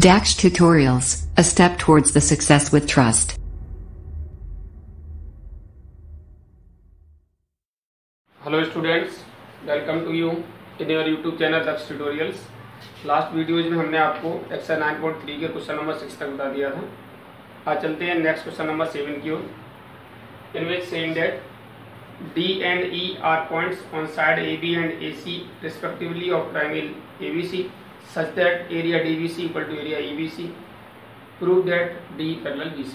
Dax Tutorials, a step towards the success with trust. Hello students, welcome to you in your YouTube channel Dax Tutorials. Last videos में हमने आपको exercise 9.3 के question number 6 तक बता दिया था. आज चलते हैं नेक्स्ट क्वेश्चन नंबर 7 की ओर. In which saying that D and E are points on side AB and AC respectively of triangle ABC such that area DBC equal to area EBC. Prove that D parallel BC.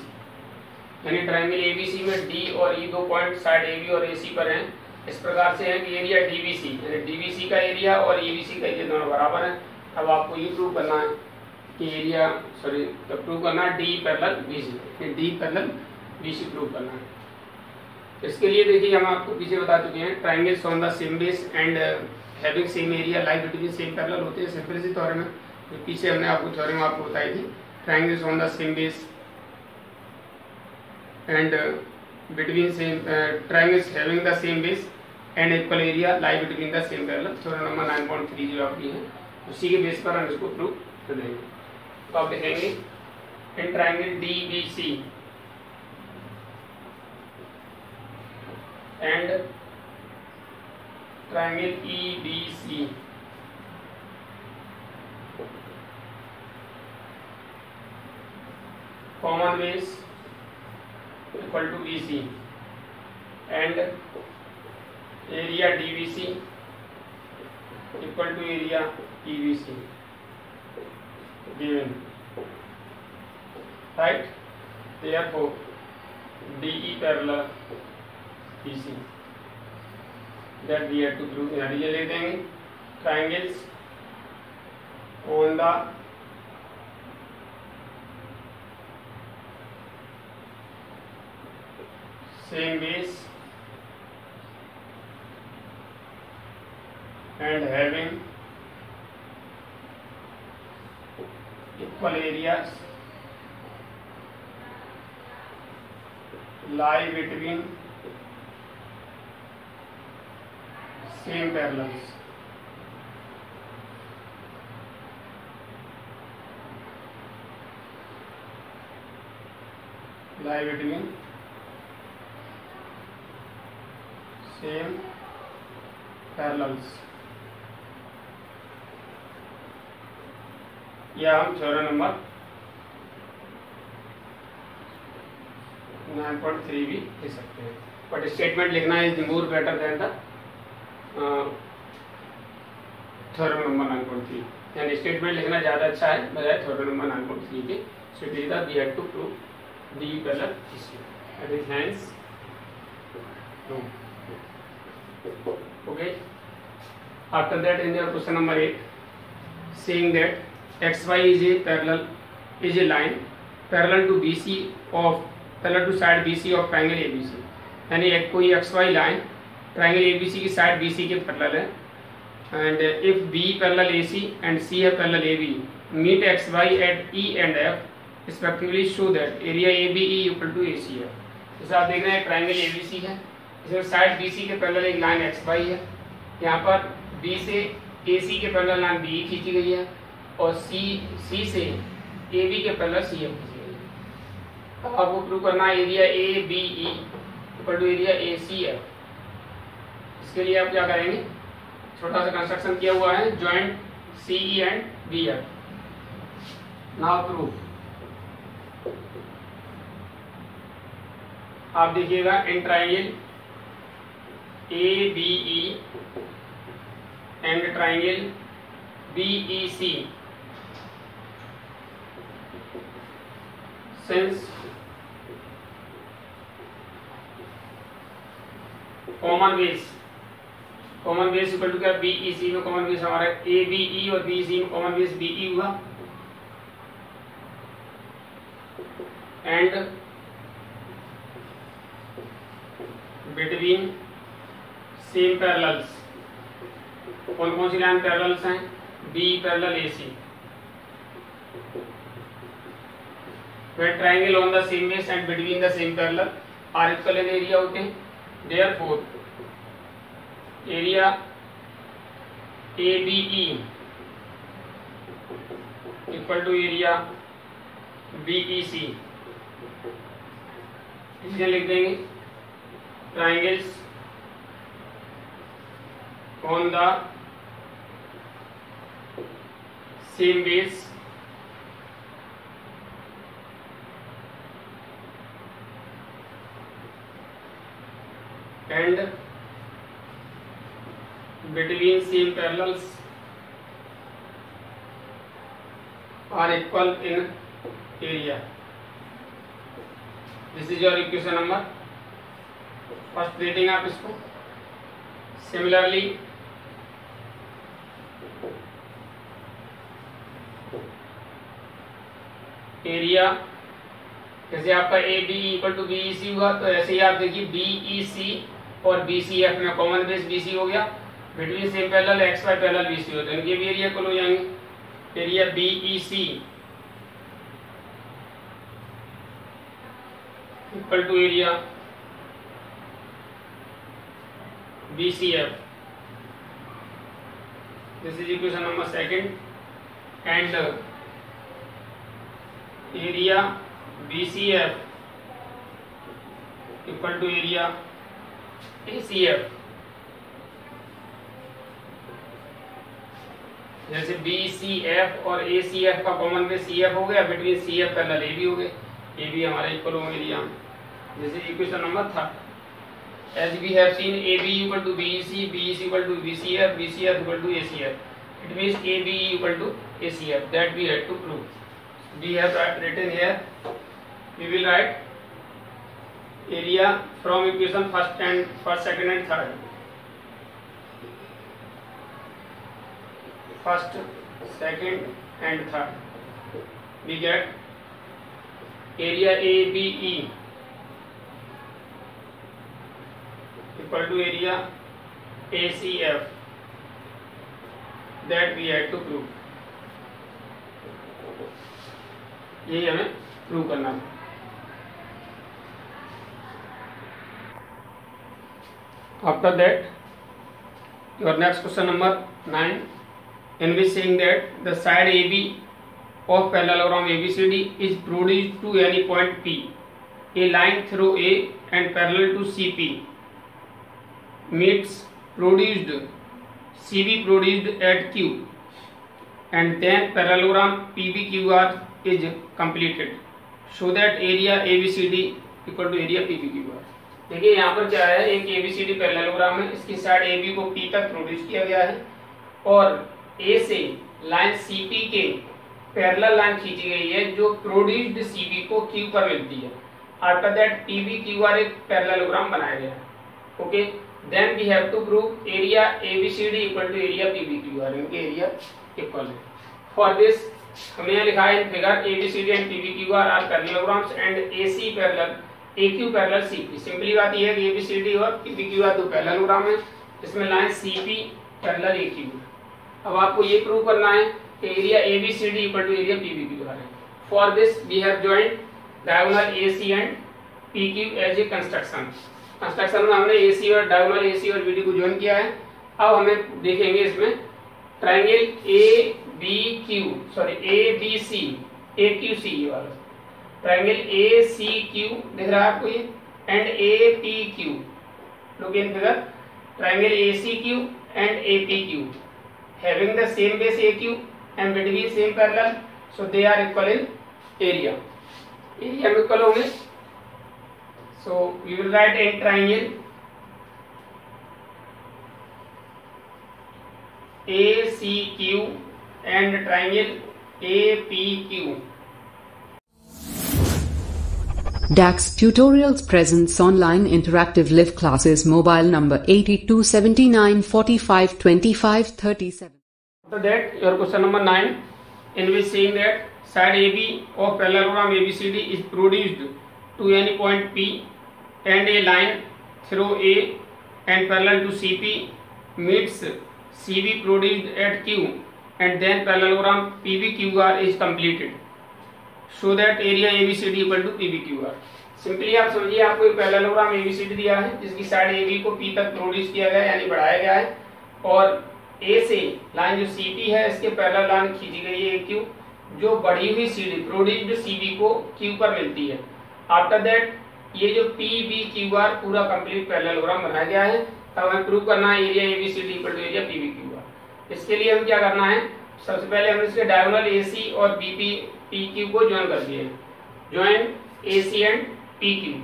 यानी triangle ABC में D और E दो point side AB और AC पर हैं. इस प्रकार से है कि एरिया DBC यानी DBC का एरिया और EBC का एरिया दोनों बराबर हैं. अब आपको ये प्रूव करना है कि एरिया प्रूव करना है D parallel BC, D parallel BC prove करना है. इसके लिए देखिए हम आपको पीछे बता चुके हैं triangles on the same base and having same area lie between same parallel होते हैं. सिंपल सी थ्योरम है जो पीछे हमने आपको थ्योरम आपको बताई थी. Triangles on the same base and between same triangles having the same base and equal area lie between the same parallel. Theorem number 9.3 जो आपकी है उसी के बेस पर हम इसको प्रूव कर देंगे. तो आप देखेंगे in triangle DBC and triangle EBC common base equal to BC and area DBC equal to area EBC given, right? Therefore DE parallel BC that we have to prove. यहाँ ये ले देंगे triangles on the same base and having equal areas lie between same parallels. Lie between same parallels. या हम theorem number 9.3 भी लिख सकते हैं. बट स्टेटमेंट लिखना is more better than the theorem number 9.3. यानी स्टेटमेंट लिखना ज़्यादा अच्छा है बजाय थ्योरम नंबर 9.3 के. So it is the we have to prove D parallel BC. That is hence okay. After that in your question number 8 saying that XY is a parallel is a line parallel to BC of parallel to side BC of triangle ABC. यानी एक कोई XY line triangle ABC की side BC के parallel है. And if B parallel AC and C है parallel AB meet XY at E and F respectively show that area ABE equal to AC है. जैसे आप देख रहे हैं ट्राइंगल ABC है, इसमें साइड BC के पैरेलल एक लाइन XY है. यहाँ पर B से AC के पैरेलल लाइन BE खींची गई है और C से AB के पैरेलल CF खींची गई है. अब आपको प्रूव करना है area ABE equal to area ACF. इसके लिए आप क्या करेंगे, छोटा सा कंस्ट्रक्शन किया हुआ है joint CE and BF. Now proof. आप देखिएगा in triangle ABE and triangle BEC since common base equal to क्या BEC में कॉमन बेस हमारा ABE और BEC में कॉमन बेस BE हुआ एंड बिटवीन सेम पैरेलल्स. कौन कौन सी लाइन पैरेलल्स हैं? B parallel AC. When triangle on the same base and between the same parallel are equal in area होते हैं. Therefore area ABE equal to area BEC। इसलिए लिख देंगे triangles on the same base and between same parallels are equal in area. This is your equation number first देखेंगे आप इसको। Similarly area जैसे आपका A B equal to BEC हुआ, तो ऐसे ही आप देखिए BEC और BCF में कॉमन बेस BC हो गया, between same parallel XY parallel BC हो, तो इनके भी एरिया इक्वल हो जाएंगे। Area BEC equal to area BCF। This is equation number second. And area BCF equal to area ACF। जैसे BCF और ACF का कॉमन बेस CF हो गया, बिटवीन CF पैरेलल AB हो गए, AB हमारा इक्वल हो area. This is equation number third. As we have seen AB equal to BEC, BEC equal to BCF, BCF equal to ACF, it means ABE equal to ACF, that we have to prove. We have written here, we will write area from equation first, second and third. First, second and third. We get area ABE equal to area ACF, that we had to prove. यही हमें prove करना है। After that your next question number 9, in which saying that the side AB of parallelogram ABCD is produced to any point P, a line through A and parallel to CP meets CB produced at Q, and then parallelogram PBQR is completed, so that area ABCD equal to area PBQR। देखिए यहाँ पर क्या है, एक ABCD parallelogram है, इसकी side AB को P तक प्रोड्यूस किया गया है और A से लाइन CP के पैरेलल लाइन खींची गई है जो प्रोड्यूस्ड CB को Q पर मिलती है। आफ्टर दैट PBQR एक पैरेललोग्राम बनाया गया है। Okay, then we have to prove area ABCD equal to area PBQR, इनके एरिया इक्वल है। फॉर दिस हमने यहाँ लिखा है in figure ABCD and PBQR are parallelograms and AC parallel AQ parallel CP। Simply बात यह है कि ABCD और PBQR दो पैरेललोग्राम है, इसमें लाइन CP पैरेलल AQ। अब आपको ये प्रूव करना है कि area ABCD equal to area PBQR है। For this we have joined diagonal AC and PQ as a construction. Construction में हमने AC और डायगोनल AC और BD को ज्वाइन किया है। अब हमें देखेंगे इसमें ट्राइंगल ABC AQC वाला ट्राइंगल ACQ दिख रहा है आपको ये, and APQ। Look in figure, triangle ACQ and APQ having the same base AQ and between same parallel, so they are equal in area। Area में इक्वल होंगे, so we will write in triangle ACQ and triangle APQ। DAX Tutorials presents online interactive live classes. Mobile number 8279 45 25 37. After that, your question number 9, in which saying that side AB of parallelogram ABCD is produced to any point P and a line through A and parallel to CP meets CB produced at Q, and then parallelogram PBQR is completed, so that area ABCD equal to PBQR। Simply आप समझिए, आपको एक parallelogram ABCD दिया है जिसकी side AB को P तक produce किया गया है यानी बढ़ाया गया है, और ए से लाइन जो सीपी है इसके पैरेलल लाइन खींची गई है क्यू, जो बढ़ी हुई सीडी प्रोड्यूस्ड सीबी को क्यू पर मिलती है। आफ्टर दैट ये जो पी बी क्यू आर पूरा कंप्लीट पैरेललोग्राम बनाया गया है। अब हमें प्रूव करना है area ABCD equal to area P B Q R. इसके लिए हम क्या करना है, सबसे पहले हमने इसके डायगोनल एसी और बीपी पी क्यू को ज्वाइन कर दिए। Join AC and P Q,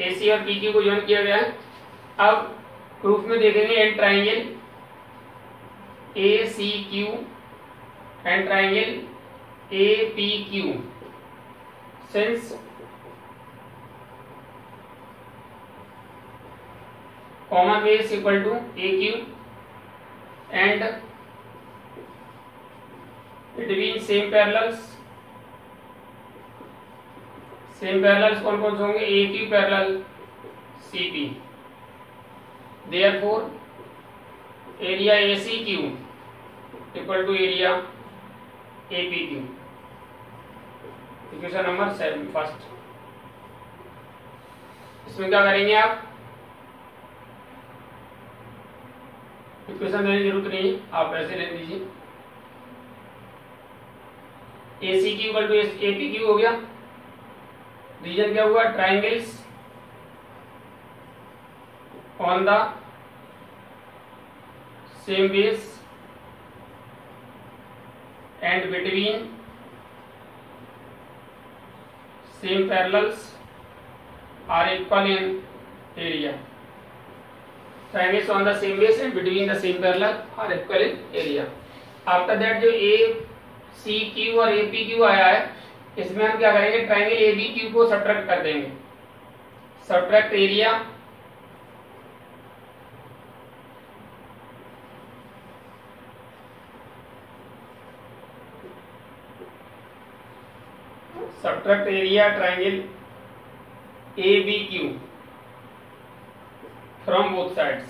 AC और पी क्यू को ज्वाइन किया गया है। अब प्रूफ में देखेंगे and triangle A C Q and triangle A P Q, since common base equal to AQ and between same parallels कौन कौन से होंगे, AQ parallel CP, therefore area ACQ equal to area APQ। Equation number 7 first. इसमें क्या करेंगे आप, equation देने की जरूरत नहीं, आप ऐसे ले लीजिए। AC Q equal to AP Q हो गया। रीजन क्या हुआ, triangles on the same base and between same parallels are equal in area. Triangles on the same base and between the same parallel are equal in area। After that जो ACQ और APQ आया है, इसमें हम क्या करेंगे, triangle ABQ को subtract कर देंगे। Subtract area triangle ABQ from both sides।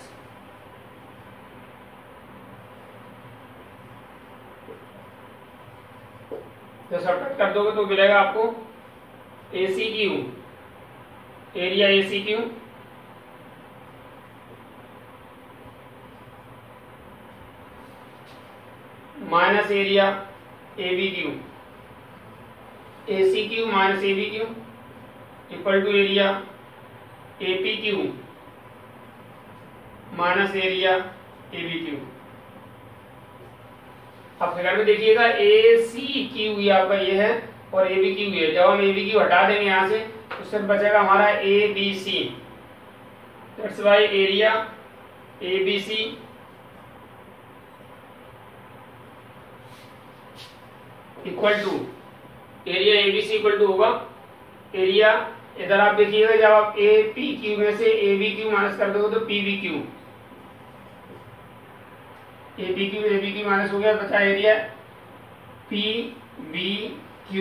तो सब्ट्रैक्ट कर दोगे तो मिलेगा आपको ACQ, area ACQ minus area ABQ, ACQ minus ABQ equal to area APQ minus area ABQ। अब फिगर में देखिएगा ACQ ये आपका ये है और ABQ ये। जब हम ABQ हटा देंगे यहाँ से तो सिर्फ बचेगा हमारा ABC। That's why area ABC equal to होगा एरिया, इधर आप देखिएगा जब आप APQ में से ABQ माइनस कर दोगे तो PBQ, ABQ माइनस हो गया, बचा area PBQ।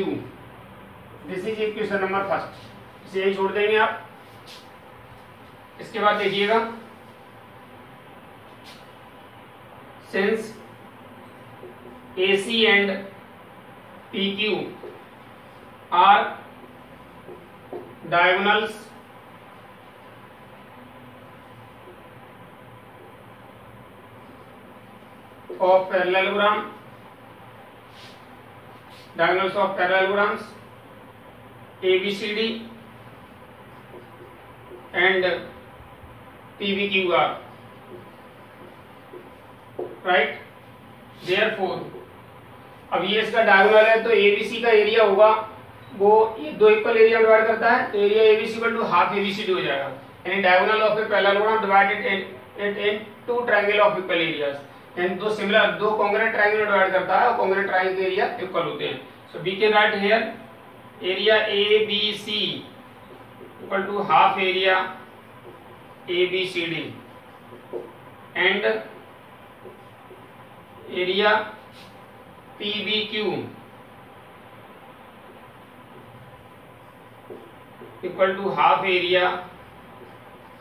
This is equation number first, इसे यही छोड़ देंगे आप। इसके बाद देखिएगा since AC and PQ are diagonals of parallelogram, diagonals of parallelograms ABCD and PBQR, right? Therefore अब ये इसका डायगोनल है तो ABC का एरिया होगा वो ये दो इक्वल एरिया में डिवाइड करता है, तो area ABC equal to half ABCD हो जाएगा। यानी diagonal of a parallelogram divided in two triangle of equal areas. यानी दो कॉन्ग्रुएंट ट्रायंगल में डिवाइड करता है और कॉन्ग्रुएंट ट्रायंगल के एरिया इक्वल होते हैं। So we can write here area ABC equal to half area ABCD and area PBQ equal to half area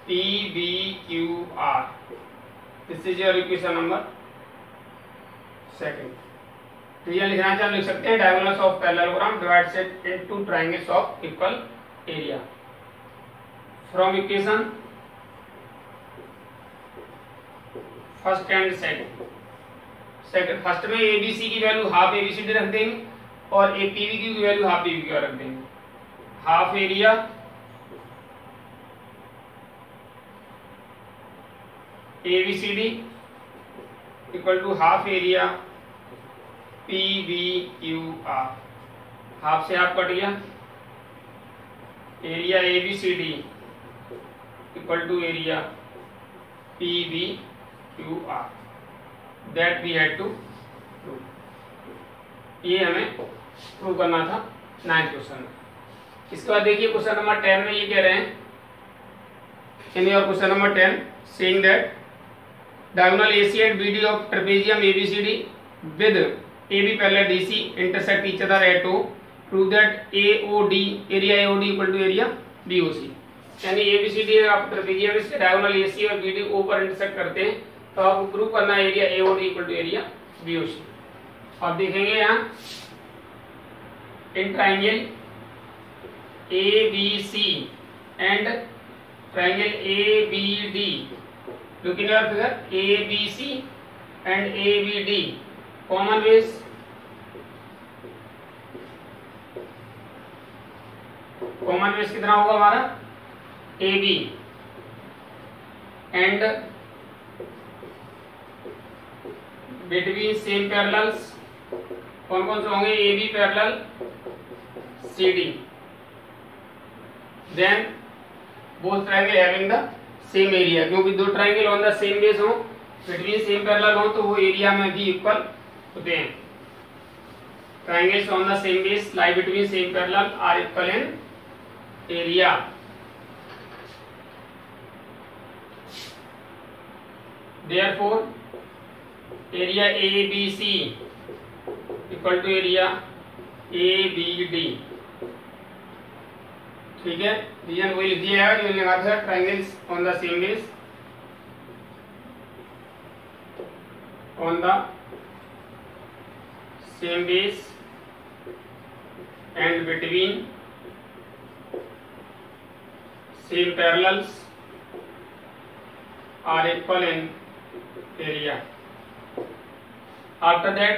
PBQR। This is your equation number second. तो ये लिखना चाहे लिख सकते हैं diagonals of parallelogram divides it into triangles of equal area. From equation first and second first में ABC की value half ABCD रख देंगे और ए पीवीक्यू की वैल्यू हाफ पीवीक्यू रख देंगे। Half area ABCD equal to half area PVQR. Half से half cut गया, area ABCD equal to area PVQR. That we had to prove. ये हमें प्रूव करना था 9th क्वेश्चन में। इसके बाद देखिए क्वेश्चन नंबर 10 में ये कह रहे हैं, in your question number 10 saying that diagonal AC and BD of trapezium ABCD with AB parallel DC intersect each other at O. Prove that AOD area AOD equal to area BOC। यानी ABCD आप trapezium इसके diagonal AC और BD O पर intersect करते हैं तो आपको prove करना है area AOD equal to area BOC। आप देखेंगे यहाँ in triangle ABC and triangle ABD looking at figure ABC and ABD common base कितना होगा हमारा AB and between same parallels कौन कौन से होंगे AB parallel CD then both triangle having the same area, क्योंकि दो triangle on the same base हो बिटवीन सेम पैरेलल हो तो वो एरिया में भी इक्वल होते हैं। Triangles on the same base lie between same parallel are equal in area. Therefore area ABC equal to area ABD। ठीक है, रीजन वही लिख दिया है जो लगा था, triangles on the same base and between same parallels are equal in area. After that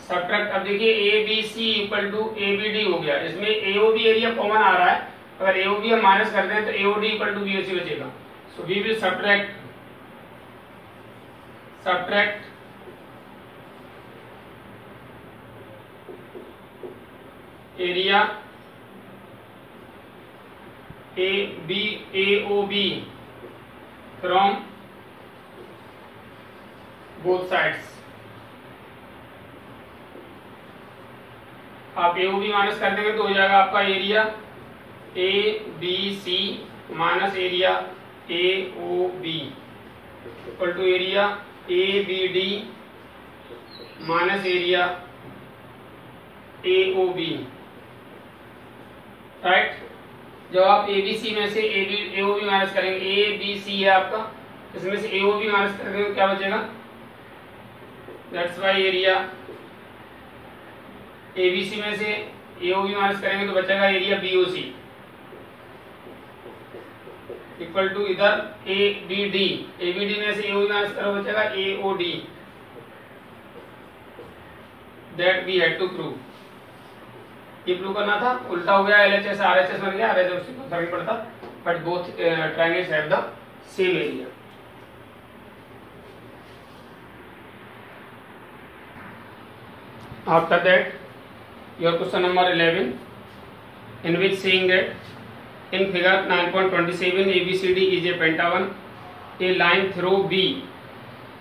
subtract. अब देखिए ABC इक्वल टू ABD हो गया, इसमें AOB एरिया कॉमन आ रहा है, अगर AOB हम माइनस करते हैं तो AOD इक्वल टू BOC बचेगा। So we will subtract area AOB from both sides. आप AOB माइनस कर देंगे तो हो जाएगा आपका area ABC minus area AOB equal to area ABD minus area AOB। Right, जब आप ABC में से AOB माइनस करेंगे, ABC है आपका, इसमें से AOB माइनस करेंगे तो क्या बचेगा? दैट्स वाई एरिया ABC में से AOB माइनस करेंगे तो बचेगा एरिया BOC इक्वल टू इधर ABD में से AOB माइनस करो बचेगा AOD। That we had to prove. ये प्रूव करना था, उल्टा हो गया, LHS RHS बन गया, RHS उससे कोई फर्क नहीं पड़ता, but both triangles have the same area. After that, your question number 11, in which saying that in figure 9.27 ABCD is a pentagon, a line through B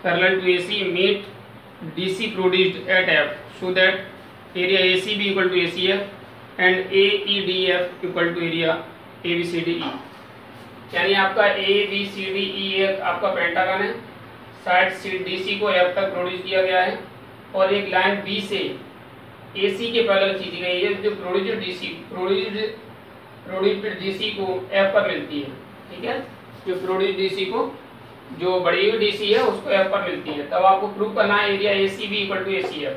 parallel to AC meet DC produced at F, so that area ACB equal to ACF and AEDF equal to area ABCDE। यानी आपका ABCDE एक आपका pentagon है, side DC को F तक produce किया गया है और एक लाइन B से AC के पैरेलल खींची गई है जो प्रोड्यूस्ड DC को F पर मिलती है। ठीक है, जो प्रोड्यूस्ड DC को, जो बड़ी हुई DC है उसको F पर मिलती है। तब आपको प्रूव करना है area ACB equal to ACF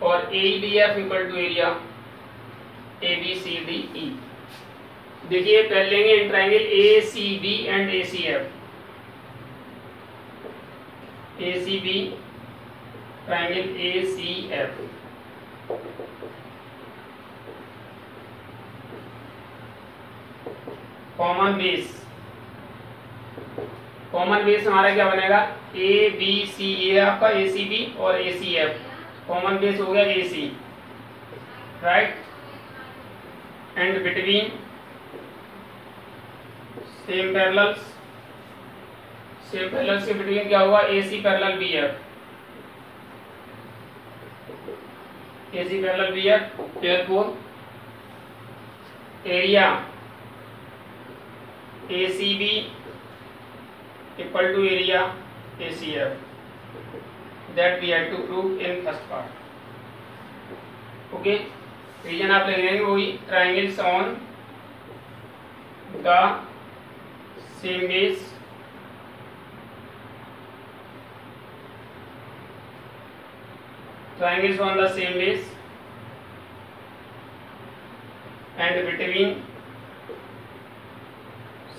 और AEDF equal to area ABCDE। देखिए पहले लेंगे triangle ACB and ACF। ACB, triangle ACF। Common base हमारा क्या बनेगा, ABC, ये आपका ACB और ACF, कॉमन बेस हो गया AC, right. And between same parallels के बिटवीन क्या होगा, AC parallel BF। therefore area ACB equal to area ACF, that we had to prove in first part. Okay, reason आप लिख लेंगे वही, triangles on the same base and between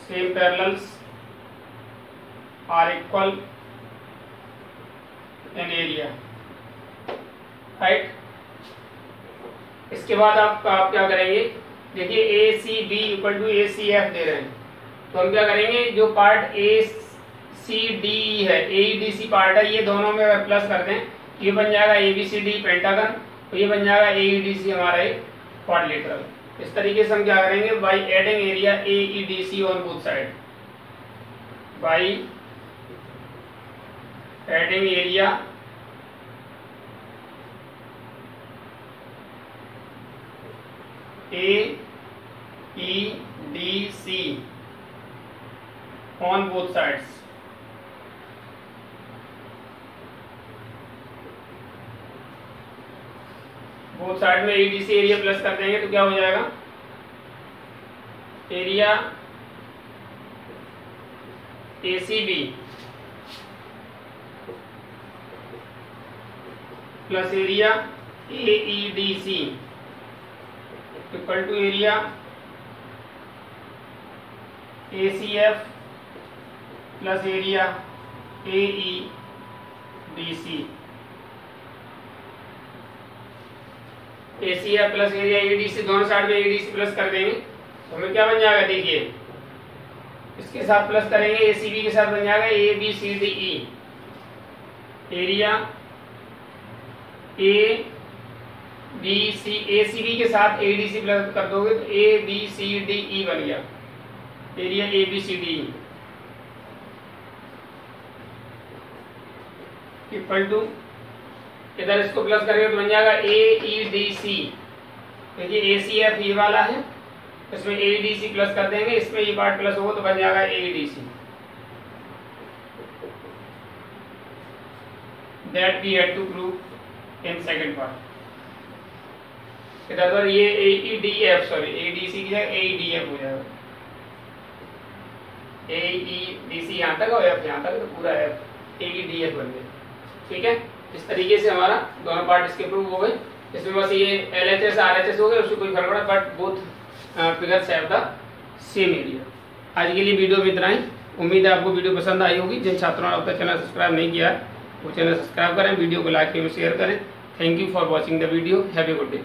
same parallels are equal in area, right. इसके बाद आप क्या करेंगे, देखिए ACB इक्वल टू ACF दे रहे हैं, तो हम क्या करेंगे, जो पार्ट ACDE है, AEDC पार्ट है, ये दोनों में अगर प्लस कर दें, ये बन जाएगा ABCD पेंटागन, तो ये बन जाएगा AEDC हमारा एक क्वाड्रिलेटरल। इस तरीके से हम क्या करेंगे, by adding area AEDC on both side, by adding area AEDC on both sides, both side में AEDC एरिया प्लस कर देंगे तो क्या हो जाएगा, area ACB plus area AEDC equal to area ACF plus area AEDC। ACF plus area AEDC, दोनों side में AEDC plus कर देंगे तो हमें क्या बन जाएगा, देखिए इसके साथ प्लस करेंगे, ACB के साथ बन जाएगा ABCDE, एरिया ACB के साथ AEDC प्लस कर दोगे तो ABCDE बन गया, एरिया ABCDE इक्वल टू, इधर इसको प्लस करेंगे तो बन जाएगा AEDC, देखिए ACF ये वाला है, इसमें AEDC प्लस कर देंगे, इसमें ये पार्ट प्लस होगा तो बन जाएगा AEDC, that we had to prove in second part। इधर ये AEDC की जगह AEDF हो जाएगा, AEDC यहाँ तक और F यहाँ तक, तो पूरा F AEDF बन गया, ठीक है। इस तरीके से हमारा दोनों पार्ट इसके प्रूव हो गए। इसमें बस ये LHS RHS हो गए, उससे कोई फर्क पड़ा, but both figures have the same area. आज के लिए वीडियो में इतना ही, उम्मीद है आपको वीडियो पसंद आई होगी। जिन छात्रों ने अब तक चैनल सब्सक्राइब नहीं किया है वो चैनल सब्सक्राइब करें, वीडियो को लाइक एवं शेयर करें। Thank you for watching the video, have a good day.